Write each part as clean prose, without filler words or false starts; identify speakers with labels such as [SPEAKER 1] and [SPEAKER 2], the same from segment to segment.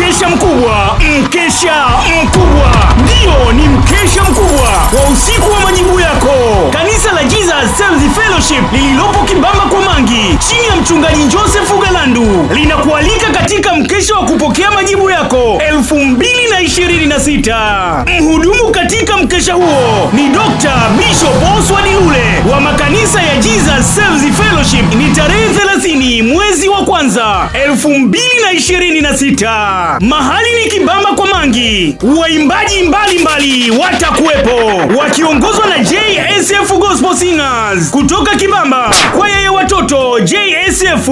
[SPEAKER 1] Mkesha mkubwa, mkesha mkubwa, ndio ni mkesha mkubwa wa usiku wa majibu yako. Kanisa la Jesus Sales Fellowship lililopo Kibamba kwa Mangi chini ya mchungaji Joseph Galandu linakualika katika mkesha wa kupokea majibu yako 2026. Mhudumu katika mkesha huo ni Dr. Bishop Oswald Lule wa makanisa ya Jesus Sales Fellowship. Ni tarehe 30 mwezi wa kwanza 2026. Mahali ni Kibamba kwa Mangi. Waimbaji mbalimbali watakuwepo wakiongozwa na JSF Gospel Singers kutoka Kibamba, kwaya ya watoto JSF,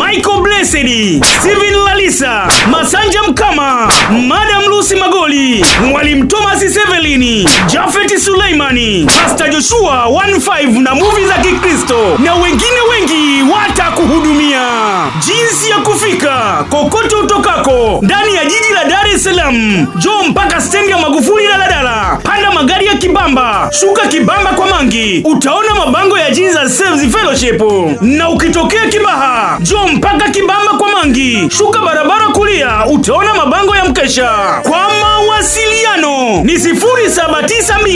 [SPEAKER 1] Michael Blessed, Steven Lalisa, Masanja Mkama, Madam Lucy Magoli, Mwalimu Thomas Sevelini, Jafet Suleimani, Pastor Joshua 15 na movie za Kikristo na wengine wengi watakuhudumia. Jinsi ya kufika kokote utokako ndani ya jiji la Dar es Salaam, njoo mpaka stendi ya Magufuli daladala, panda magari ya Kibamba, shuka Kibamba kwa Mangi, utaona mabango ya Jesus Sales Fellowship. Na ukitokea Kibaha, njoo mpaka Kibamba kwa Mangi, shuka barabara kulia, utaona mabango ya mkesha. Kwa mawasiliano ni 0792